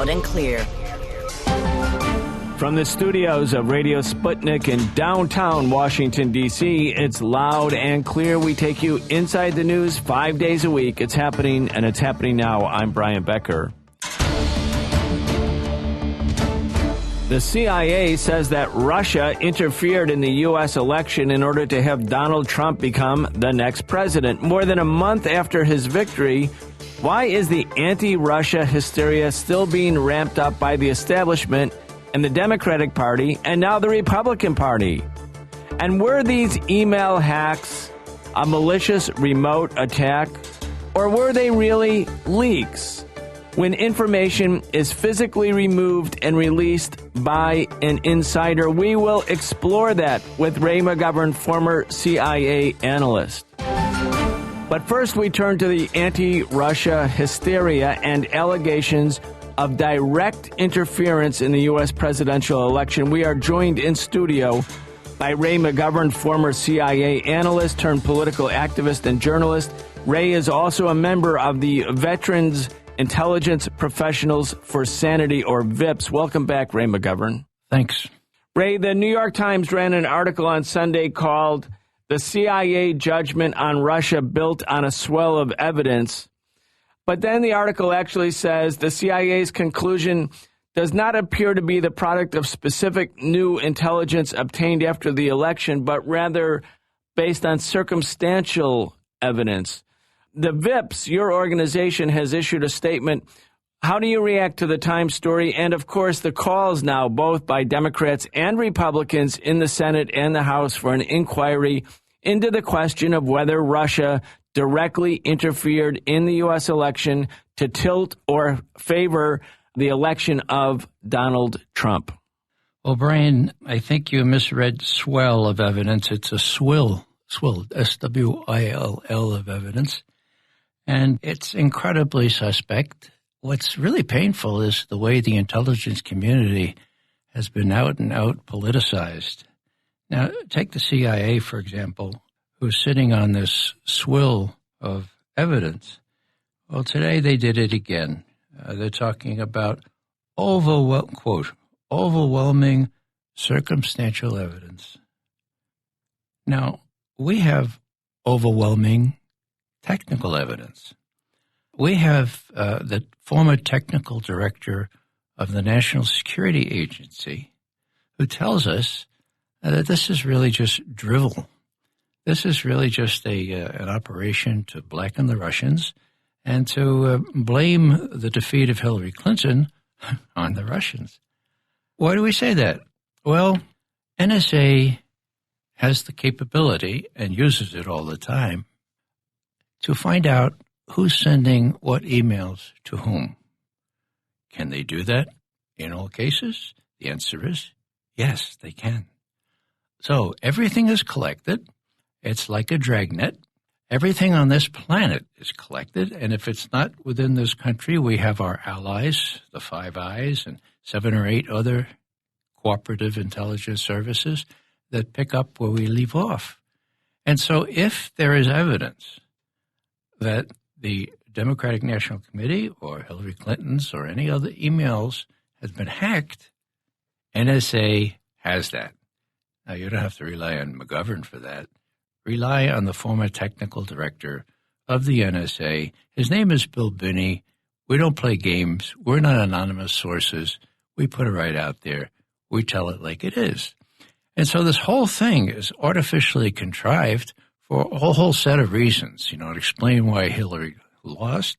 loud and clear. From the studios of Radio Sputnik in downtown Washington, D.C., it's loud and clear. We take you inside the news 5 days a week. It's happening, and it's happening now. I'm Brian Becker. The CIA says that Russia interfered in the U.S. election in order to have Donald Trump become the next president. More than a month after his victory, why is the anti-Russia hysteria still being ramped up by the establishment and the Democratic Party and now the Republican Party? And were these email hacks a malicious remote attack, or were they really leaks? When information is physically removed and released by an insider, we will explore that with Ray McGovern, former CIA analyst. But first, we turn to the anti-Russia hysteria and allegations of direct interference in the U.S. presidential election. We are joined in studio by Ray McGovern, former CIA analyst turned political activist and journalist. Ray is also a member of the Veterans Intelligence Professionals for Sanity, or VIPS. Welcome back, Ray McGovern. Thanks. Ray, the New York Times ran an article on Sunday called "The CIA Judgment on Russia Built on a Swell of Evidence." But then the article actually says the CIA's conclusion does not appear to be the product of specific new intelligence obtained after the election, but rather based on circumstantial evidence. The VIPS, your organization, has issued a statement. How do you react to the Times story and, of course, the calls now both by Democrats and Republicans in the Senate and the House for an inquiry into the question of whether Russia directly interfered in the U.S. election to tilt or favor the election of Donald Trump? Well, Brian, I think you misread swell of evidence. It's a swill, S-W-I-L-L of evidence. And it's incredibly suspect. What's really painful is the way the intelligence community has been out and out politicized. Now, take the CIA, for example, who's sitting on this swill of evidence. Well, today they did it again. They're talking about overwhelming circumstantial evidence. Now, we have overwhelming technical evidence. We have the former technical director of the National Security Agency who tells us that this is really just drivel. This is really just an operation to blacken the Russians and to blame the defeat of Hillary Clinton on the Russians. Why do we say that? Well, NSA has the capability, and uses it all the time, to find out who's sending what emails to whom. Can they do that in all cases? The answer is yes, they can. So everything is collected. It's like a dragnet. Everything on this planet is collected, and if it's not within this country, we have our allies, the Five Eyes, and 7 or 8 other cooperative intelligence services that pick up where we leave off. And so if there is evidence that the Democratic National Committee or Hillary Clinton's or any other emails has been hacked, NSA has that. Now, you don't have to rely on McGovern for that. Rely on the former technical director of the NSA. His name is Bill Binney. We don't play games. We're not anonymous sources. We put it right out there. We tell it like it is. And so this whole thing is artificially contrived for a whole set of reasons, to explain why Hillary lost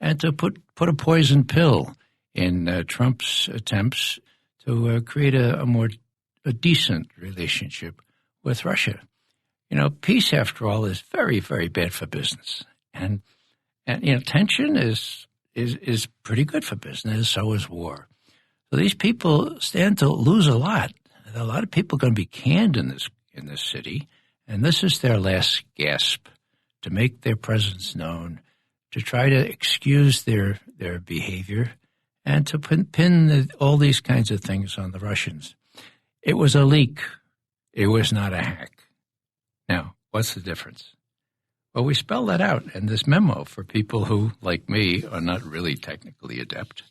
and to put a poison pill in Trump's attempts to create a decent relationship with Russia. Peace, after all, is very, very bad for business. And tension is pretty good for business. So is war. So these people stand to lose a lot. A lot of people are going to be canned in this city, and this is their last gasp to make their presence known, to try to excuse their behavior, and to pin all these kinds of things on the Russians. It was a leak. It was not a hack. Now, what's the difference? Well, we spell that out in this memo for people who, like me, are not really technically adept.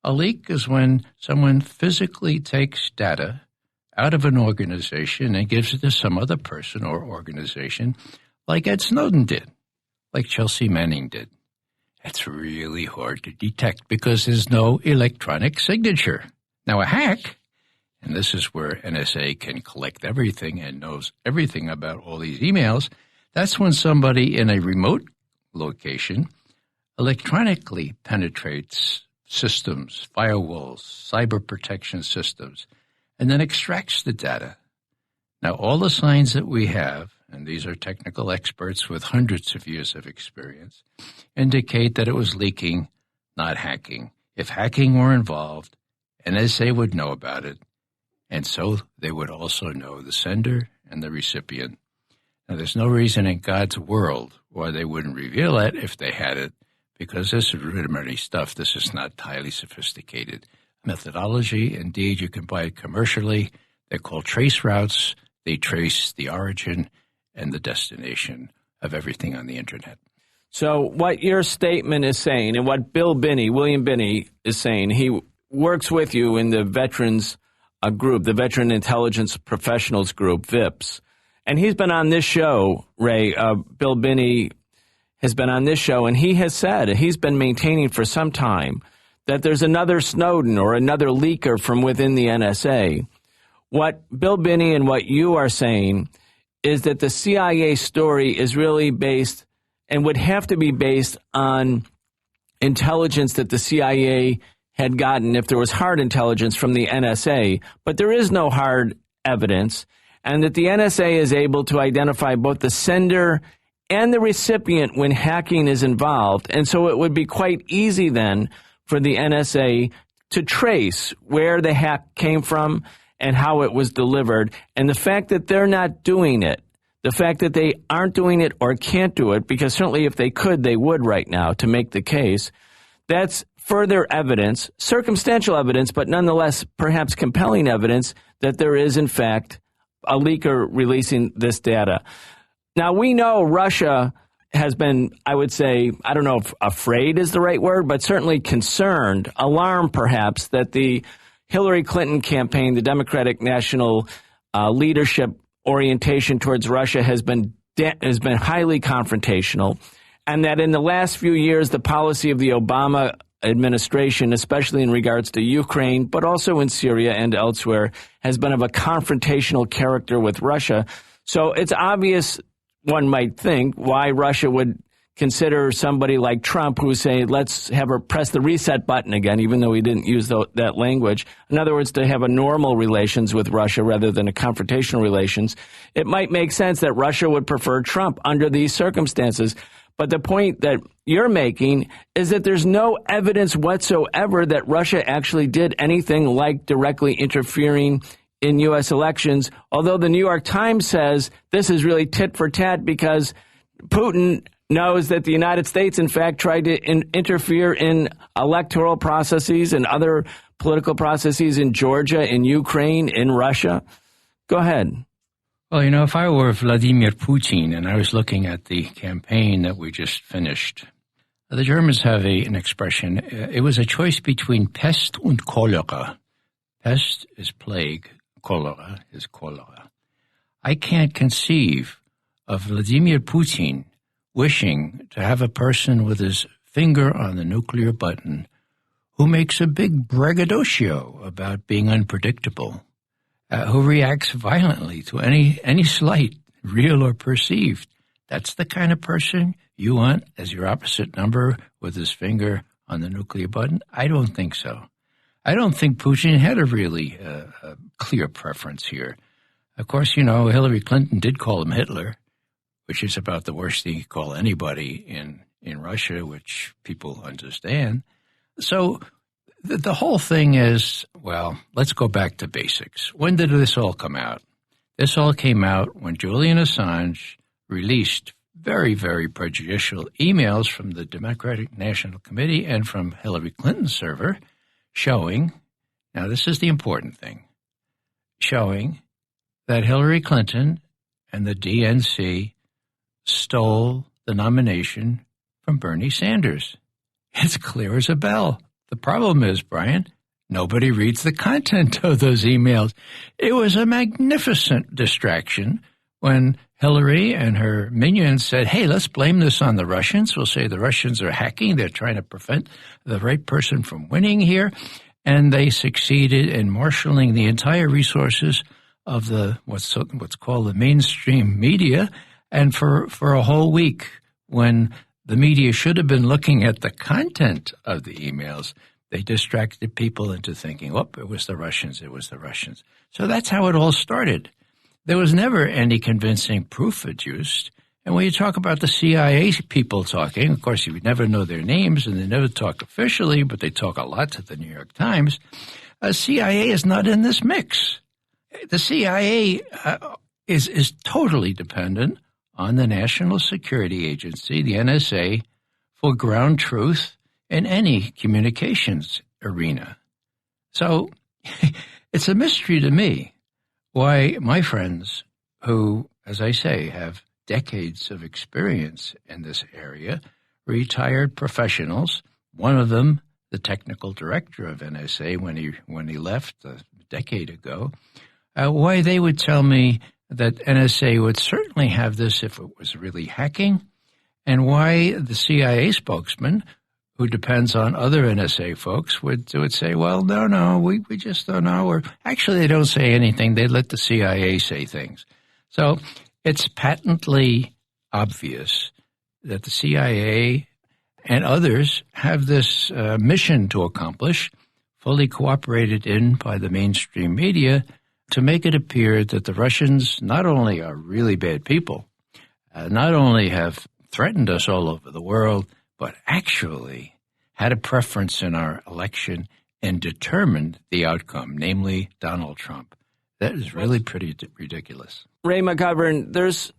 A leak is when someone physically takes data out of an organization and gives it to some other person or organization, like Ed Snowden did, like Chelsea Manning did. It's really hard to detect because there's no electronic signature. Now, a hack, and this is where NSA can collect everything and knows everything about all these emails, that's when somebody in a remote location electronically penetrates systems, firewalls, cyber protection systems, and then extracts the data. Now, all the signs that we have, and these are technical experts with hundreds of years of experience, indicate that it was leaking, not hacking. If hacking were involved, NSA would know about it, and so they would also know the sender and the recipient. Now, there's no reason in God's world why they wouldn't reveal it if they had it, because this is rudimentary stuff. This is not highly sophisticated methodology. Indeed, you can buy it commercially. They're called trace routes. They trace the origin and the destination of everything on the Internet. So what your statement is saying, and what William Binney is saying, he works with you in the veterans group, the Veteran Intelligence Professionals Group, VIPS. And he's been on this show, Ray. Bill Binney has been on this show, and he has said, he's been maintaining for some time, that there's another Snowden or another leaker from within the NSA. What Bill Binney and what you are saying is that the CIA story is really based and would have to be based on intelligence that the CIA had gotten if there was hard intelligence from the NSA, but there is no hard evidence, and that the NSA is able to identify both the sender and the recipient when hacking is involved. And so it would be quite easy then for the NSA to trace where the hack came from and how it was delivered. And the fact that they're not doing it, the fact that they aren't doing it or can't do it, because certainly if they could, they would right now to make the case, that's further evidence, circumstantial evidence, but nonetheless perhaps compelling evidence that there is in fact a leaker releasing this data. Now, we know Russia has been, I would say, I don't know if afraid is the right word, but certainly concerned, alarmed perhaps, that the Hillary Clinton campaign, the Democratic National Leadership orientation towards Russia has been highly confrontational, and that in the last few years, the policy of the Obama administration, especially in regards to Ukraine, but also in Syria and elsewhere, has been of a confrontational character with Russia. So it's obvious, one might think, why Russia would consider somebody like Trump who's saying, let's have her press the reset button again, even though he didn't use that language. In other words, to have a normal relations with Russia rather than a confrontational relations. It might make sense that Russia would prefer Trump under these circumstances. But the point that you're making is that there's no evidence whatsoever that Russia actually did anything like directly interfering in U.S. elections, although the New York Times says this is really tit for tat because Putin knows that the United States, in fact, tried to interfere in electoral processes and other political processes in Georgia, in Ukraine, in Russia. Go ahead. Well, if I were Vladimir Putin and I was looking at the campaign that we just finished, the Germans have an expression. It was a choice between pest and cholera. Pest is plague. Cholera is cholera. I can't conceive of Vladimir Putin wishing to have a person with his finger on the nuclear button who makes a big braggadocio about being unpredictable, who reacts violently to any slight, real or perceived. That's the kind of person you want as your opposite number with his finger on the nuclear button? I don't think so. I don't think Putin had a really clear preference here. Of course, Hillary Clinton did call him Hitler, which is about the worst thing you could call anybody in Russia, which people understand. So the whole thing is, well, let's go back to basics. When did this all come out? This all came out when Julian Assange released very, very prejudicial emails from the Democratic National Committee and from Hillary Clinton's server showing, now this is the important thing, showing that Hillary Clinton and the DNC stole the nomination from Bernie Sanders. It's clear as a bell. The problem is, Brian, nobody reads the content of those emails. It was a magnificent distraction when Hillary and her minions said, hey, let's blame this on the Russians. We'll say the Russians are hacking. They're trying to prevent the right person from winning here. And they succeeded in marshaling the entire resources of the what's called the mainstream media. And for a whole week, when the media should have been looking at the content of the emails, they distracted people into thinking, oh, it was the Russians, it was the Russians. So that's how it all started. There was never any convincing proof adduced. And when you talk about the CIA people talking, of course, you would never know their names, and they never talk officially, but they talk a lot to the New York Times. CIA is not in this mix. The CIA is totally dependent on the National Security Agency, the NSA, for ground truth in any communications arena. So it's a mystery to me why my friends who, as I say, have decades of experience in this area, retired professionals, one of them the technical director of NSA when he left a decade ago, why they would tell me that NSA would certainly have this if it was really hacking, and why the CIA spokesman, who depends on other NSA folks, would say, well, no, we just don't know. Or actually, they don't say anything. They let the CIA say things. So it's patently obvious that the CIA and others have this mission to accomplish, fully cooperated in by the mainstream media, to make it appear that the Russians not only are really bad people, not only have threatened us all over the world, but actually had a preference in our election and determined the outcome, namely Donald Trump. That is really pretty ridiculous. Ray McGovern,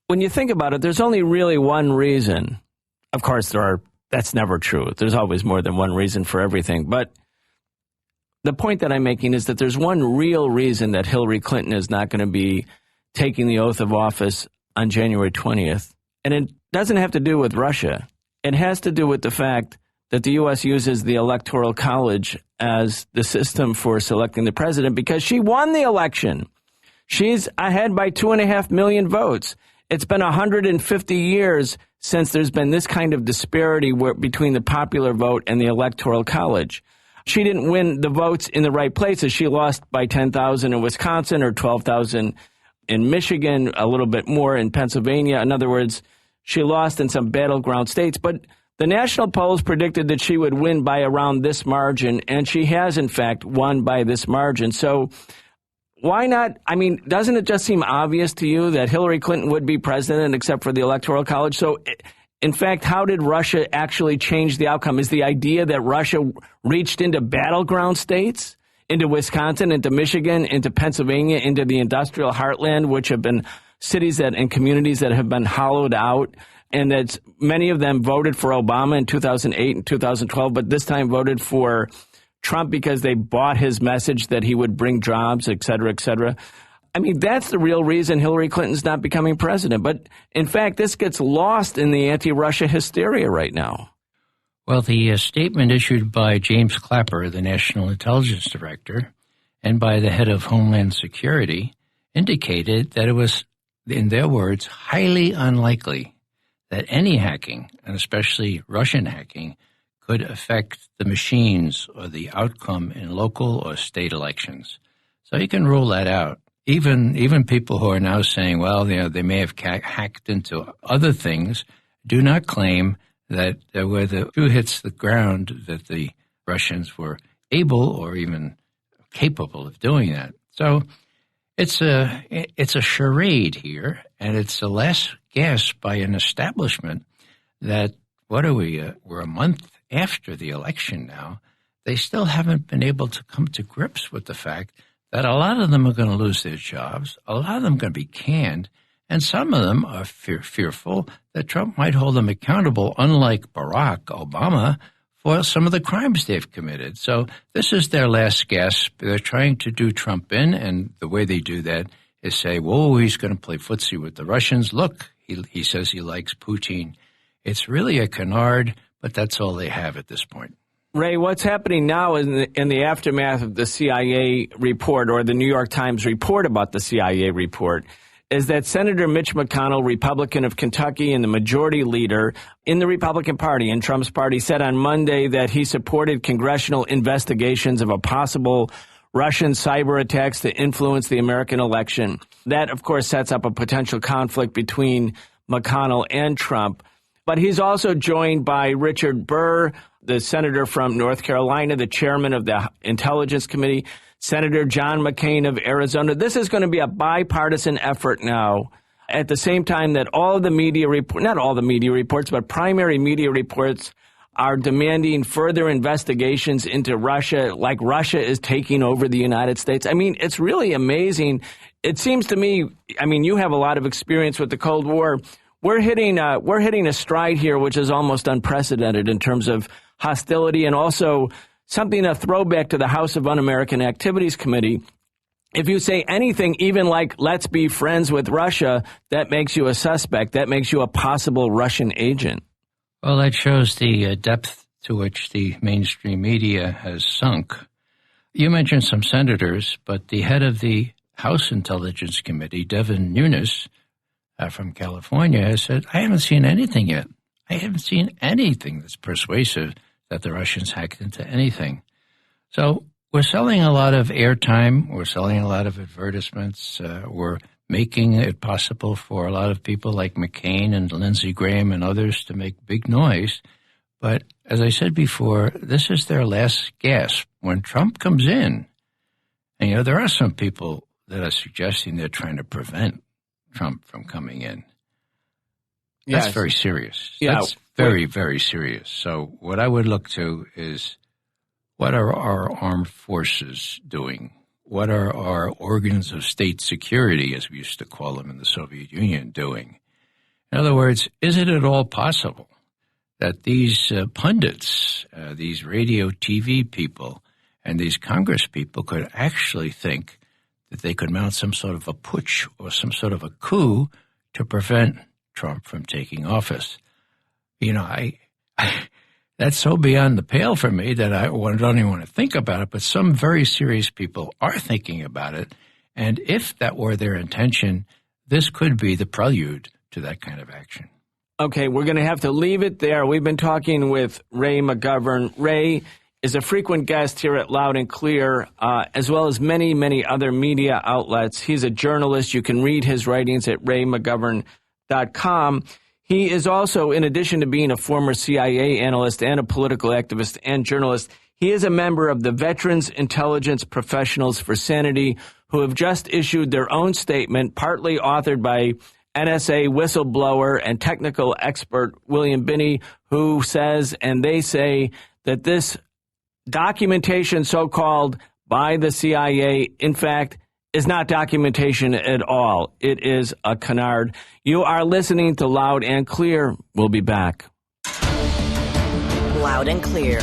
when you think about it, there's only really one reason. Of course, that's never true. There's always more than one reason for everything. But the point that I'm making is that there's one real reason that Hillary Clinton is not going to be taking the oath of office on January 20th. And it doesn't have to do with Russia. It has to do with the fact that the U.S. uses the Electoral College as the system for selecting the president because she won the election. She's ahead by 2.5 million votes. It's been 150 years since there's been this kind of disparity between the popular vote and the Electoral College. She didn't win the votes in the right places. She lost by 10,000 in Wisconsin or 12,000 in Michigan, a little bit more in Pennsylvania. In other words, she lost in some battleground states. But the national polls predicted that she would win by around this margin, and she has, in fact, won by this margin. So why not? I mean, doesn't it just seem obvious to you that Hillary Clinton would be president except for the Electoral College? So, in fact, how did Russia actually change the outcome? Is the idea that Russia reached into battleground states, into Wisconsin, into Michigan, into Pennsylvania, into the industrial heartland, which have been cities and communities that have been hollowed out, and that many of them voted for Obama in 2008 and 2012, but this time voted for Trump because they bought his message that he would bring jobs, et cetera, et cetera. I mean, that's the real reason Hillary Clinton's not becoming president. But in fact, this gets lost in the anti-Russia hysteria right now. Well, the statement issued by James Clapper, the National Intelligence Director, and by the head of Homeland Security indicated that it was, in their words, highly unlikely that any hacking, and especially Russian hacking, could affect the machines or the outcome in local or state elections. So you can rule that out. Even people who are now saying, well, they may have hacked into other things, do not claim that where the shoe hits the ground that the Russians were able or even capable of doing that. So it's a charade here, and it's a last gasp by an establishment that, we're a month after the election now, they still haven't been able to come to grips with the fact that a lot of them are going to lose their jobs, a lot of them are going to be canned, and some of them are fearful that Trump might hold them accountable, unlike Barack Obama, for some of the crimes they've committed. So this is their last gasp. They're trying to do Trump in, and the way they do that is say, whoa, he's going to play footsie with the Russians. Look, he says he likes Putin. It's really a canard, but that's all they have at this point. Ray, what's happening now in the aftermath of the CIA report, or the New York Times report about the CIA report, is that Senator Mitch McConnell, Republican of Kentucky and the majority leader in the Republican Party, in Trump's party, said on Monday that he supported congressional investigations of a possible Russian cyber attacks to influence the American election. That, of course, sets up a potential conflict between McConnell and Trump. But he's also joined by Richard Burr, the senator from North Carolina, the chairman of the Intelligence Committee, Senator John McCain of Arizona. This is going to be a bipartisan effort now, at the same time that all of the media not all the media reports, but primary media reports are demanding further investigations into Russia, like Russia is taking over the United States. I mean, it's really amazing. It seems to me, I mean, you have a lot of experience with the Cold War. We're hitting a stride here, which is almost unprecedented in terms of hostility, and also something, a throwback to the House of Un-American Activities Committee. If you say anything, even like, let's be friends with Russia, that makes you a suspect. That makes you a possible Russian agent. Well, that shows the depth to which the mainstream media has sunk. You mentioned some senators, but the head of the House Intelligence Committee, Devin Nunes, from California, has said, I haven't seen anything yet. I haven't seen anything that's persuasive that the Russians hacked into anything. So we're selling a lot of airtime. We're selling a lot of advertisements. We're making it possible for a lot of people like McCain and Lindsey Graham and others to make big noise. But as I said before, this is their last gasp. When Trump comes in, and you know, there are some people that are suggesting they're trying to prevent Trump from coming in. That's very serious. Yeah. That's very, very serious. So what I would look to is, what are our armed forces doing? What are our organs of state security, as we used to call them in the Soviet Union, doing? In other words, is it at all possible that these pundits, these radio TV people, and these Congress people could actually think that they could mount some sort of a putsch or some sort of a coup to prevent Trump from taking office? You know, that's so beyond the pale for me that I don't even want to think about it, but some very serious people are thinking about it. And if that were their intention, this could be the prelude to that kind of action. Okay, we're going to have to leave it there. We've been talking with Ray McGovern. Ray is a frequent guest here at Loud and Clear, as well as many, many other media outlets. He's a journalist. You can read his writings at raymcgovern.com. He is also, in addition to being a former CIA analyst and a political activist and journalist, he is a member of the Veterans Intelligence Professionals for Sanity, who have just issued their own statement, partly authored by NSA whistleblower and technical expert William Binney, who says, and they say, that this documentation, so-called, by the CIA, in fact, is not documentation at all. It is a canard. You are listening to Loud and Clear. We'll be back. Loud and Clear.